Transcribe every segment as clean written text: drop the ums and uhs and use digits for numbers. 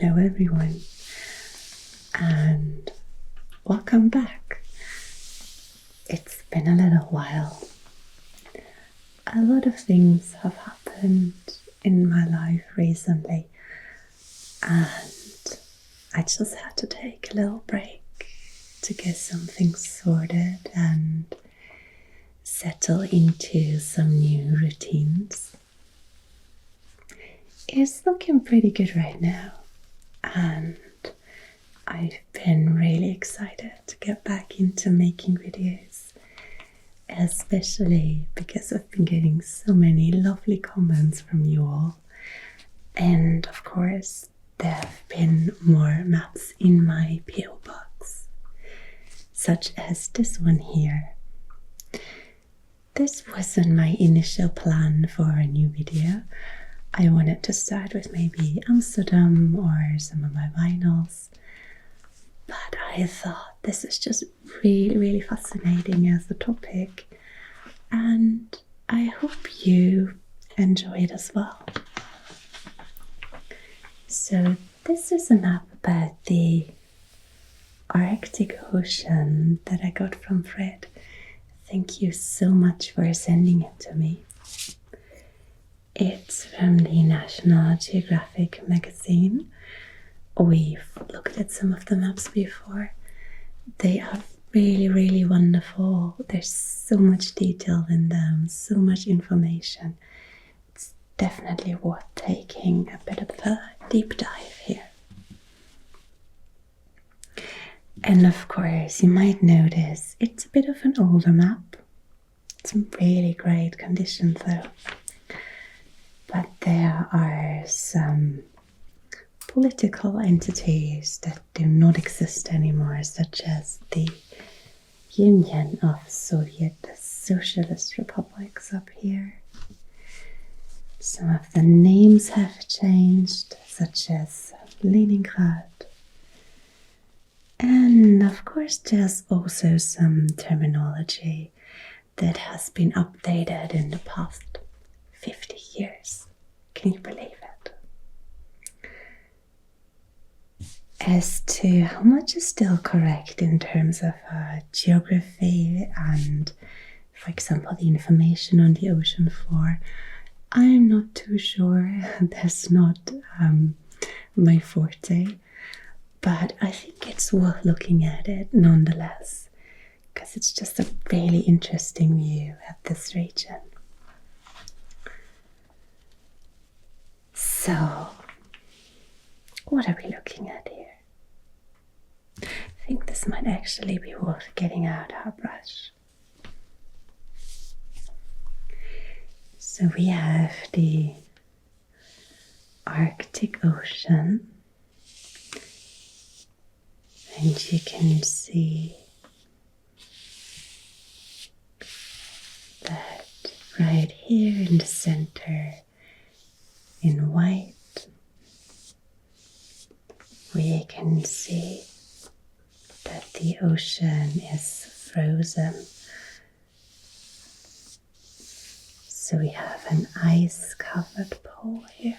Hello everyone, and welcome back. It's been a little while. A lot of things have happened in my life recently, and I just had to take a little break to get some things sorted and settle into some new routines. It's looking pretty good right now, and I've been really excited to get back into making videos, especially because I've been getting so many lovely comments from you all, and of course there have been more maps in my PO box, such as this one here. This wasn't my initial plan for a new video. I wanted to start with maybe Amsterdam or some of my vinyls, but I thought this is just really fascinating as a topic, and I hope you enjoy it as well. So this is a map about the Arctic Ocean that I got from Fred. Thank you so much for sending it to me. It's from the National Geographic magazine. We've looked at some of the maps before. They are really wonderful. There's so much detail in them, so much information. It's definitely worth taking a bit of a deep dive here. And of course, you might notice it's a bit of an older map. It's in really great condition though. But there are some political entities that do not exist anymore, such as the Union of Soviet Socialist Republics up here. Some of the names have changed, such as Leningrad. And of course there's also some terminology that has been updated in the past 50 years. Can you believe it? As to how much is still correct in terms of geography and, for example, the information on the ocean floor, I'm not too sure. That's not my forte, but I think it's worth looking at it nonetheless, because it's just a really interesting view at this region. So, what are we looking at here? I think this might actually be worth getting out our brush. So we have the Arctic Ocean, and you can see that right here in the center in white, we can see that the ocean is frozen. So we have an ice-covered pole here.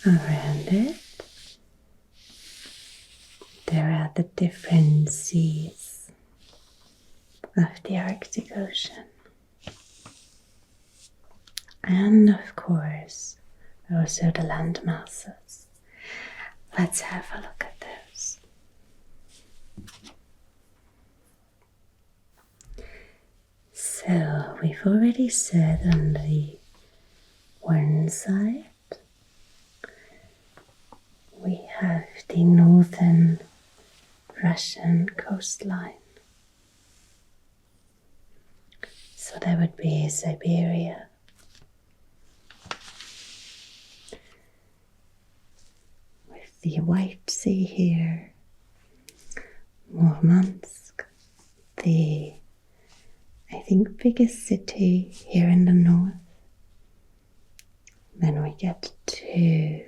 Around it, there are the different seas of the Arctic Ocean. And of course, also the land masses. Let's have a look at those. So we've already said on the one side, we have the northern Russian coastline. So that would be Siberia. With the White Sea here, Murmansk, the, I think, biggest city here in the north. Then we get to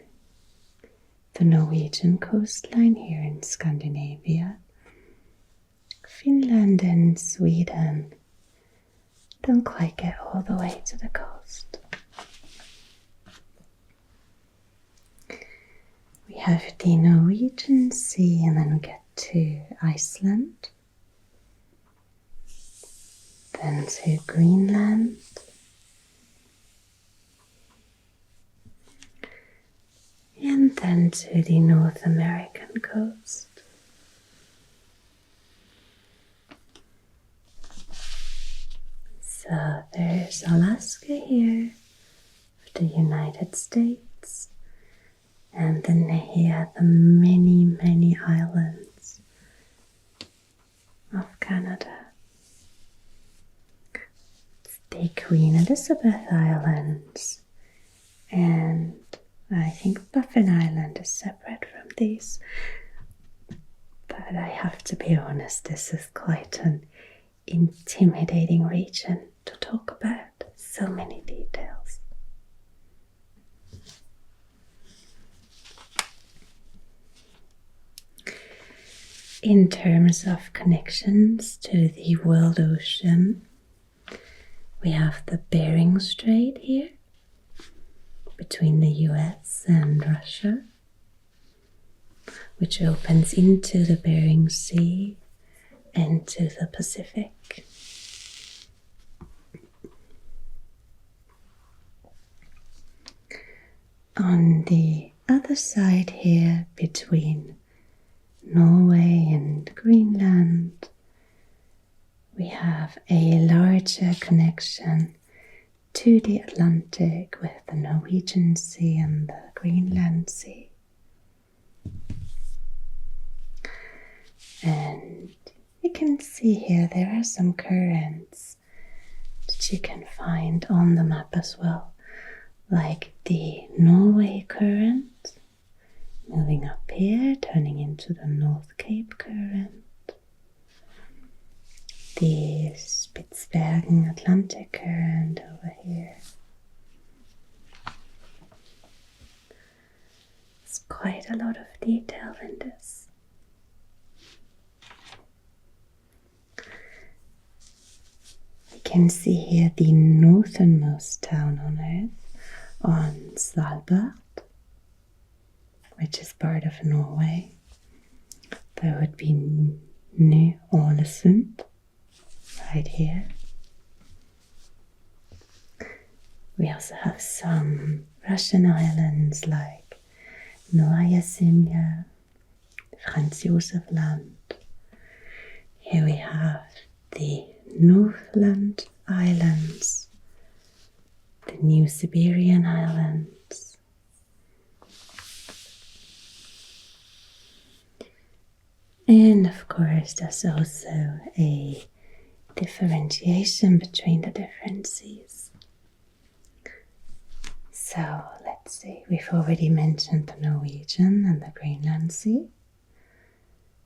the Norwegian coastline here in Scandinavia, Finland and Sweden, don't quite get all the way to the coast. We have the Norwegian Sea, and then we get to Iceland, then to Greenland, and then to the North American coast. So there's Alaska here, the United States, and then here the many islands of Canada. It's the Queen Elizabeth Islands, and I think Baffin Island is separate from these. But I have to be honest, this is quite an intimidating region to talk about. So many details. In terms of connections to the world ocean, we have the Bering Strait here between the US and Russia, which opens into the Bering Sea and to the Pacific. On the other side here, between Norway and Greenland, we have a larger connection to the Atlantic with the Norwegian Sea and the Greenland Sea. And you can see here there are some currents that you can find on the map as well, like the Norway current moving up here, turning into the North Cape current, the Spitsbergen Atlantic current over here. There's quite a lot of detail in this. You can see here the northernmost town on Earth, on Svalbard, which is part of Norway. There would be Ny-Ålesund right here. We also have some Russian islands like Novaya Zemlya, Franz Josef Land. Here we have the Northland Islands, the New Siberian Islands, and of course there's also a differentiation between the different seas. So let's see, we've already mentioned the Norwegian and the Greenland Sea.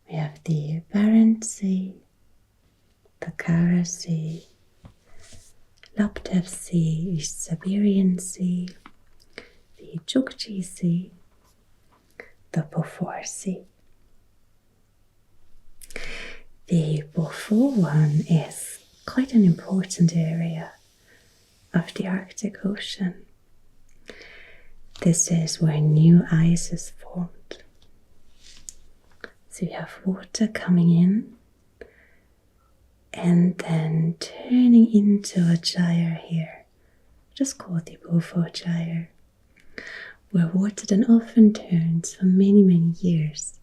We have the Barents Sea, the Kara Sea, Laptev Sea, East Siberian Sea, the Chukchi Sea, the Beaufort Sea. The Beaufort one is quite an important area of the Arctic Ocean. This is where new ice is formed. So you have water coming in and then turning into a gyre here, just called the Beaufort Gyre, where water then often turns for many years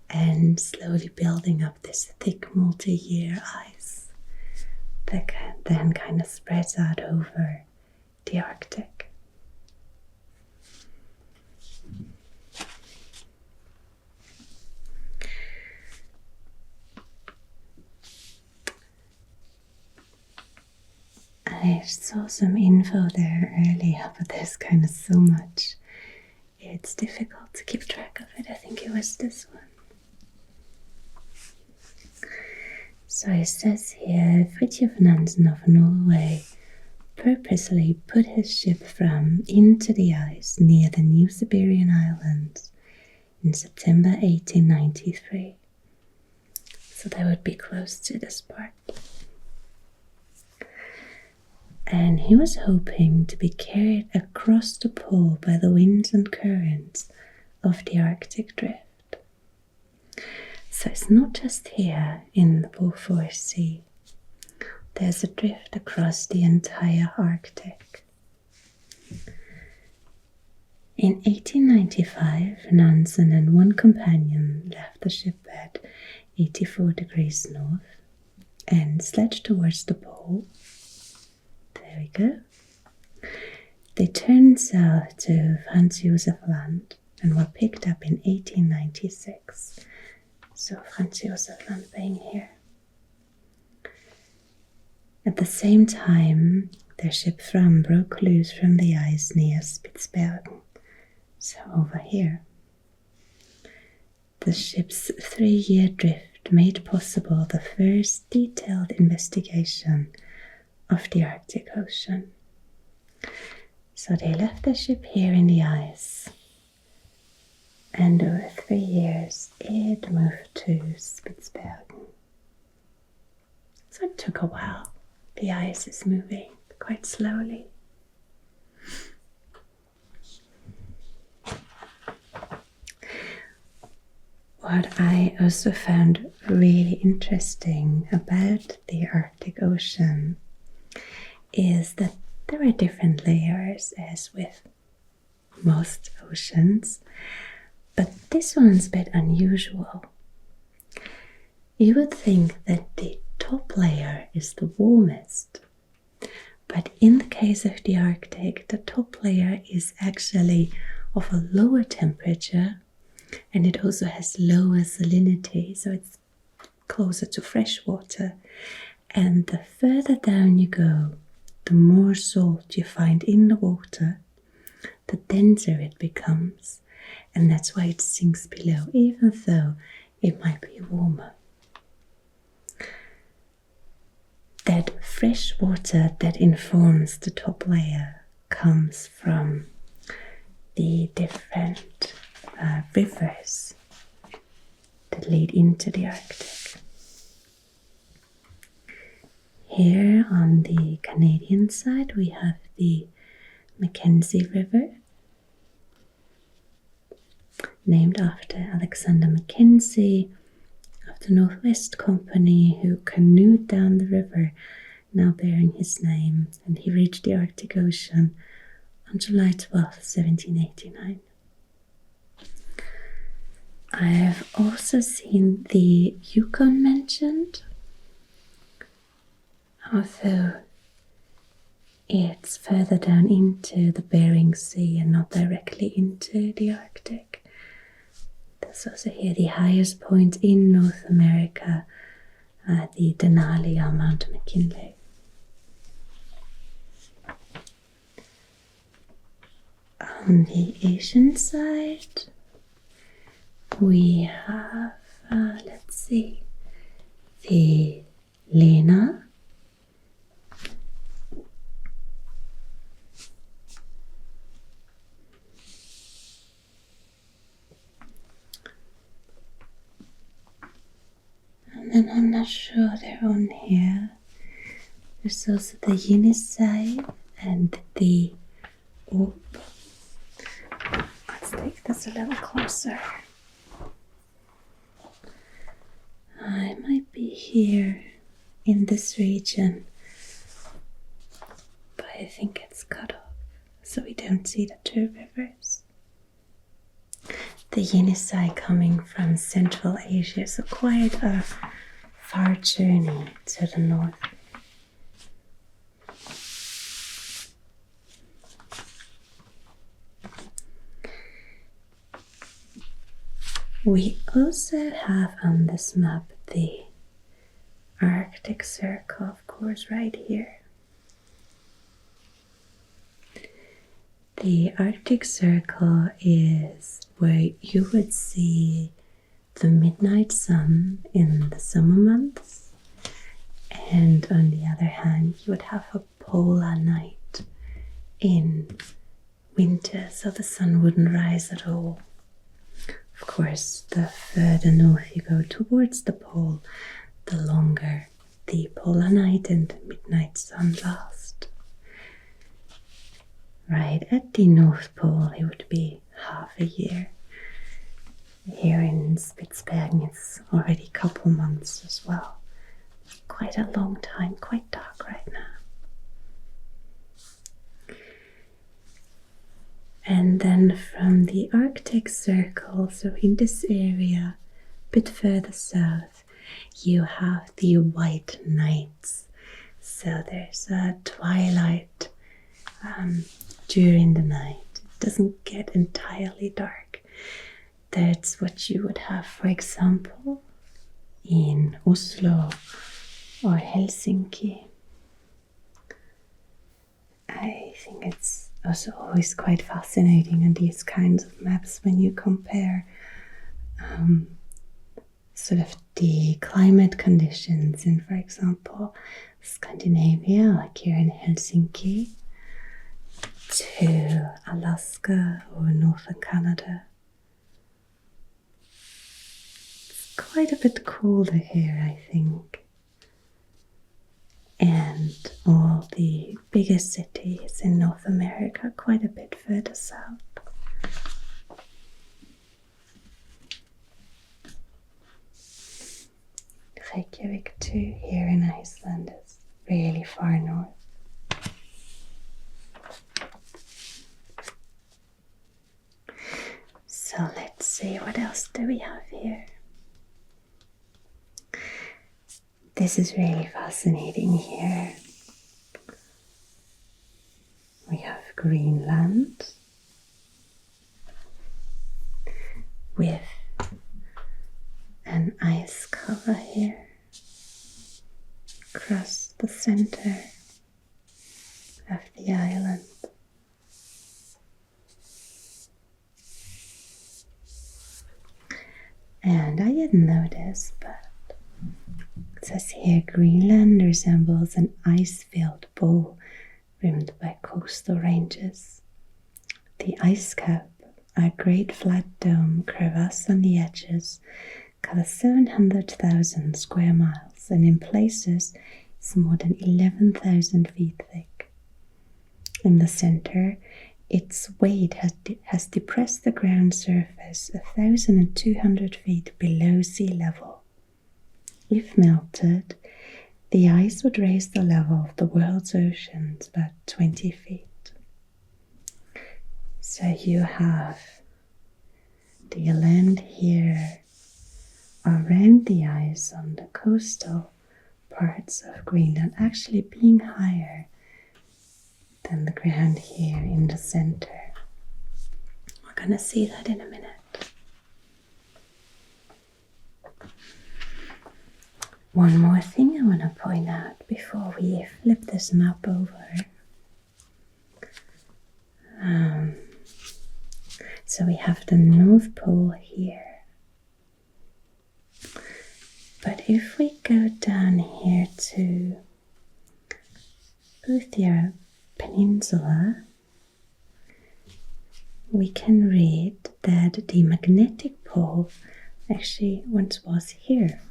and slowly building up this thick multi-year ice that then kind of spreads out over the Arctic. I saw some info there earlier, but there's kind of so much. It's difficult to keep track of it. I think it was this one. So it says here, Fridtjof Nansen of Norway purposely put his ship from into the ice near the New Siberian Islands in September 1893. So that would be close to this part. and he was hoping to be carried across the pole by the winds and currents of the Arctic drift. So it's not just here in the Beaufort Sea. There's a drift across the entire Arctic. In 1895, Nansen and one companion left the ship at 84 degrees north and sledged towards the pole. There we go. They turned south to Franz Josef Land and were picked up in 1896. So Franz Josef Land being here. At the same time, their ship Fram broke loose from the ice near Spitsbergen, so over here. The ship's 3-year drift made possible the first detailed investigation of the Arctic Ocean. So they left the ship here in the ice, and over 3 years it moved to Spitsbergen. So it took a while. The ice is moving quite slowly. What I also found really interesting about the Arctic Ocean is that there are different layers, as with most oceans, but this one's a bit unusual. You would think that the top layer is the warmest, but in the case of the Arctic, the top layer is actually of a lower temperature, and it also has lower salinity, so it's closer to fresh water. And the further down you go, the more salt you find in the water, the denser it becomes, and that's why it sinks below, even though it might be warmer. That fresh water that informs the top layer comes from the different rivers that lead into the Arctic. Here on the Canadian side we have the Mackenzie River, named after Alexander Mackenzie of the Northwest Company, who canoed down the river, now bearing his name, and he reached the Arctic Ocean on July 12, 1789. I have also seen the Yukon mentioned, although it's further down into the Bering Sea and not directly into the Arctic. There's also here the highest point in North America, the Denali on Mount McKinley. On the Asian side, we have, let's see, the Lena, and then I'm not sure they're on here. There's also the Yenisei and the Orb. Let's take this a little closer. I might be here in this region, but I think it's cut off, so we don't see the two rivers. The Yenisei coming from Central Asia, so quite a far journey to the north. We also have on this map the Arctic Circle, of course, right here. The Arctic Circle is where you would see the midnight sun in the summer months, and on the other hand you would have a polar night in winter, so the sun wouldn't rise at all. Of course, the further north you go towards the pole, the longer the polar night and midnight sun last. right at the North Pole, it would be half a year. Here in Spitsbergen, it's already a couple months as well. Quite a long time, quite dark right now. And then from the Arctic Circle, so in this area, a bit further south, you have the white nights. So there's a twilight during the night. It doesn't get entirely dark. That's what you would have, for example, in Oslo or Helsinki. I think it's also always quite fascinating in these kinds of maps when you compare sort of the climate conditions in, for example, Scandinavia, like here in Helsinki, to Alaska or northern Canada. It's quite a bit colder here, I think. And all the bigger cities in North America quite a bit further south. Reykjavik too, here in Iceland, is really far north. So let's see, what else do we have here? This is really fascinating here. We have Greenland with an ice cover here across the center of the island. And I didn't know this, but it says here Greenland resembles an ice-filled bowl rimmed by coastal ranges. The ice cap, a great flat dome crevasse on the edges, covers 700,000 square miles and in places is more than 11,000 feet thick. In the center, its weight has depressed the ground surface 1,200 feet below sea level. If melted, the ice would raise the level of the world's oceans about 20 feet. So you have the land here around the ice on the coastal parts of Greenland actually being higher than the ground here in the center. We're gonna see that in a minute. One more thing I want to point out before we flip this map over. So we have the North Pole here. But if we go down here to Uthia Peninsula, we can read that the magnetic pole actually once was here.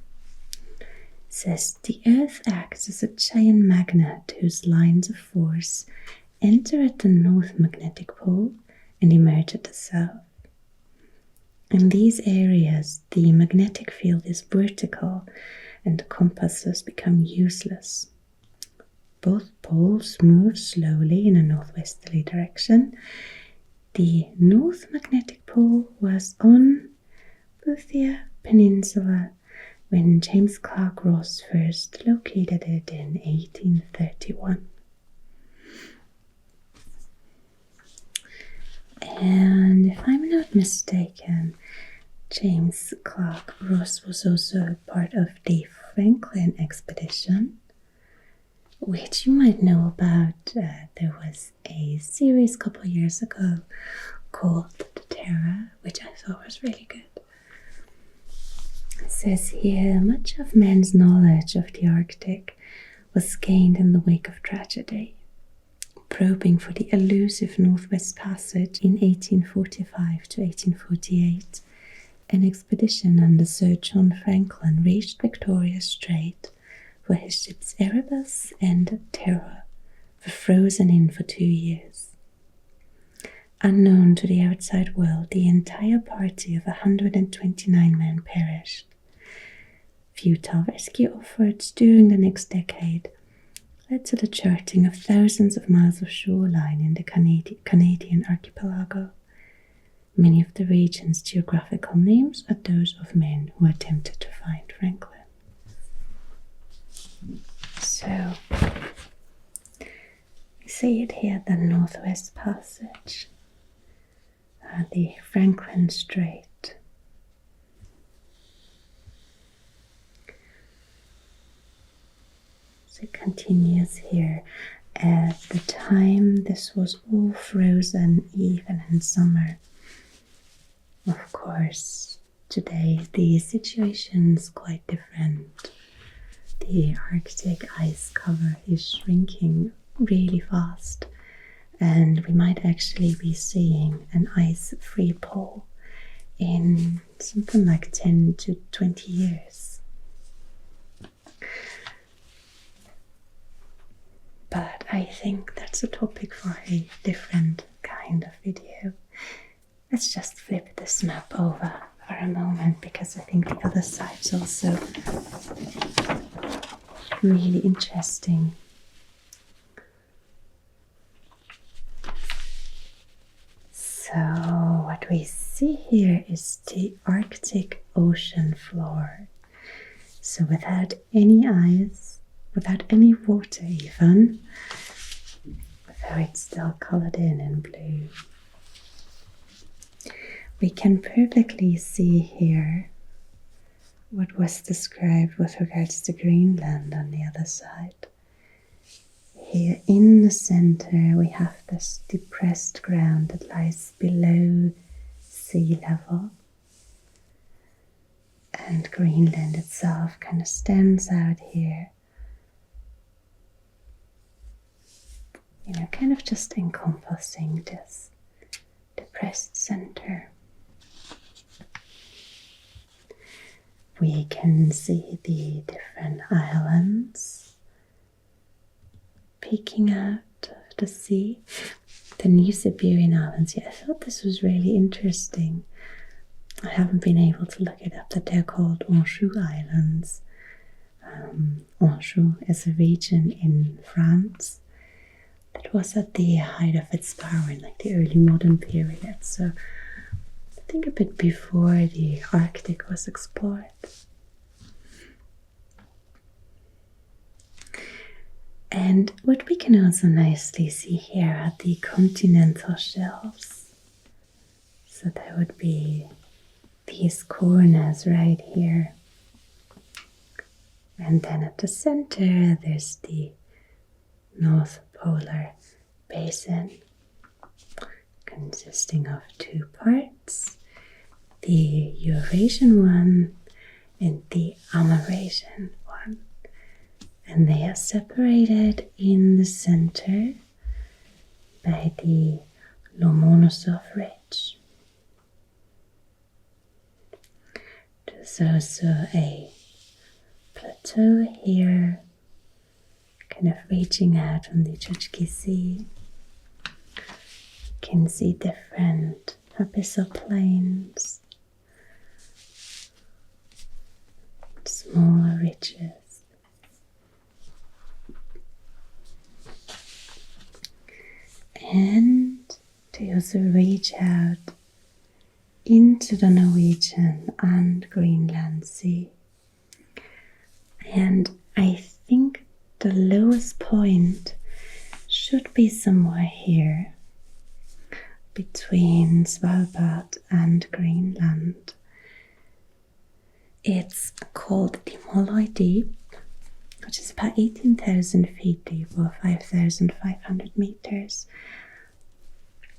It says the Earth acts as a giant magnet whose lines of force enter at the north magnetic pole and emerge at the south. In these areas, the magnetic field is vertical and the compasses become useless. Both poles move slowly in a northwesterly direction. The North Magnetic Pole was on Uthia Peninsula when James Clark Ross first located it in 1831. And if I'm not mistaken, James Clark Ross was also part of the Franklin expedition, which you might know about. There was a series a couple of years ago called The Terror, which I thought was really good. It says here, much of man's knowledge of the Arctic was gained in the wake of tragedy. Probing for the elusive Northwest Passage in 1845 to 1848, an expedition under Sir John Franklin reached Victoria Strait, where his ships Erebus and Terror were frozen in for 2 years. Unknown to the outside world, the entire party of 129 men perished. Futile rescue efforts during the next decade led to the charting of thousands of miles of shoreline in the Canadian archipelago. Many of the region's geographical names are those of men who attempted to find Franklin. So, we see it here, the Northwest Passage, the Franklin Strait. So it continues here. At the time, this was all frozen, even in summer. Of course, today the situation is quite different. The Arctic ice cover is shrinking really fast, and we might actually be seeing an ice-free pole in something like 10 to 20 years. But I think that's a topic for a different kind of video. Let's just flip this map over for a moment, because I think the other side's also really interesting. So what we see here is the Arctic ocean floor. So without any ice, without any water even, though it's still colored in blue. We can perfectly see here what was described with regards to Greenland on the other side. Here in the center we have this depressed ground that lies below sea level, and Greenland itself kind of stands out here, you know, kind of just encompassing this depressed center. We can see the different islands peeking out of the sea. The New Siberian Islands, yeah, I thought this was really interesting. I haven't been able to look it up, that they're called Anjou Islands. Anjou is a region in France that was at the height of its power in like the early modern period. So I think a bit before the Arctic was explored. And what we can also nicely see here are the continental shelves. So there would be these corners right here. And then at the center there's the North Polar Basin, consisting of two parts, the Eurasian one and the Amerasian one. And they are separated in the center by the Lomonosov Ridge. There's also a plateau here, kind of reaching out from the Chukchi Sea. You can see different abyssal plains, smaller ridges. And they also reach out into the Norwegian and Greenland Sea. And I think the lowest point should be somewhere here between Svalbard and Greenland. It's called the Molloy Deep, which is about 18,000 feet deep or 5,500 meters.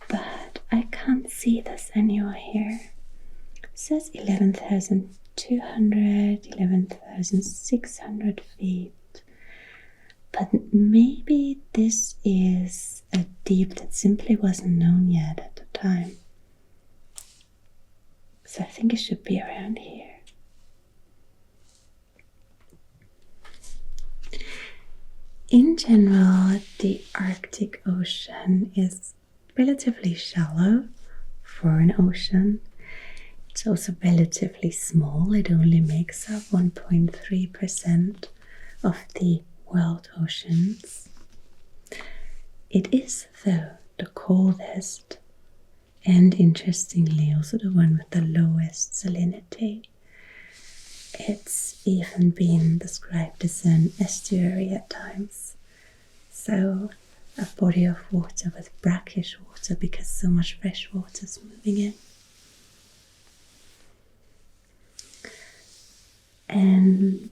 But I can't see this anywhere here. It says 11,200, 11,600 feet. But maybe this is a deep that simply wasn't known yet at the time. So I think it should be around here. In general, the Arctic Ocean is relatively shallow for an ocean. It's also relatively small. It only makes up 1.3% of the world oceans. It is, though, the coldest and, interestingly, also the one with the lowest salinity. It's even been described as an estuary at times, so a body of water with brackish water because so much fresh water is moving in. And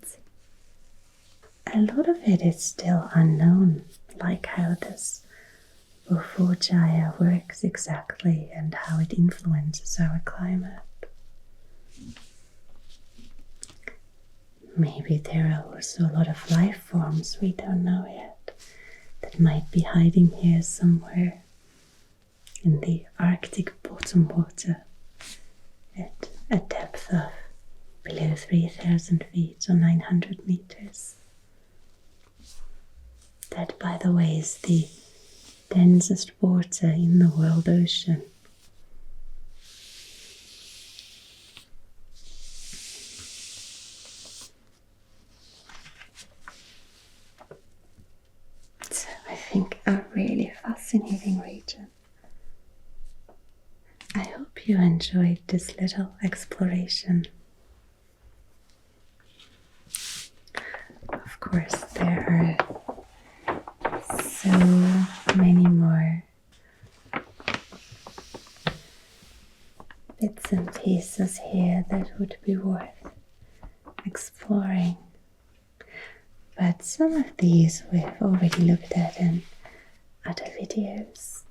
a lot of it is still unknown, like how this Postfach works exactly and how it influences our climate. Maybe there are also a lot of life forms we don't know yet that might be hiding here somewhere in the Arctic bottom water at a depth of below 3,000 feet or 900 meters. That, by the way, is the densest water in the world ocean. So I think a really fascinating region. I hope you enjoyed this little exploration. Of course, there are so many more bits and pieces here that would be worth exploring. But some of these we've already looked at in other videos.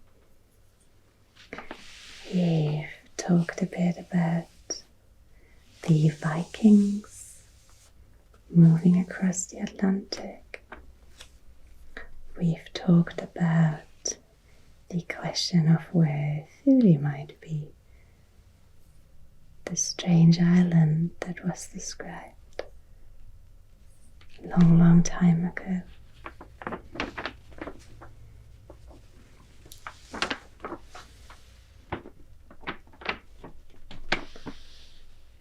We've talked a bit about the Vikings moving across the Atlantic. We've talked about the question of where Thule might be, the strange island that was described a long, long time ago.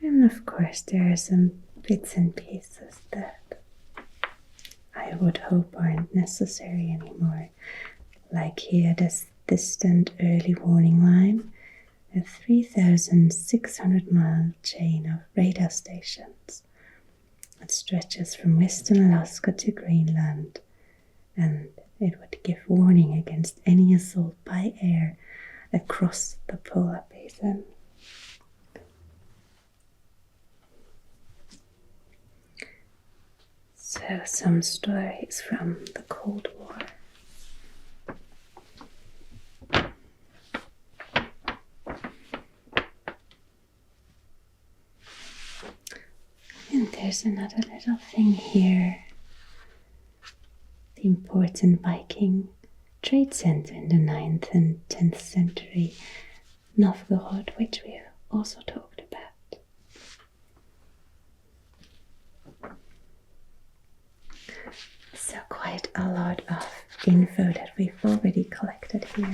And of course there are some bits and pieces that I would hope aren't necessary anymore. Like here, this distant early warning line, a 3,600-mile chain of radar stations. It stretches from western Alaska to Greenland, and it would give warning against any assault by air across the polar basin. So, some stories from the Cold War. And there's another little thing here. The important Viking trade center in the 9th and 10th century, Novgorod, which we've also talked about. So quite a lot of info that we've already collected here.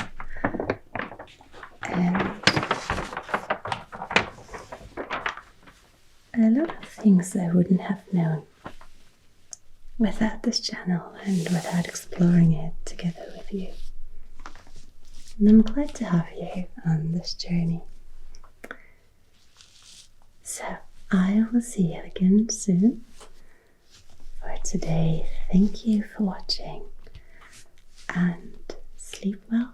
And a lot of things I wouldn't have known without this channel and without exploring it together with you. And I'm glad to have you on this journey. So I will see you again soon. For today, thank you for watching and sleep well.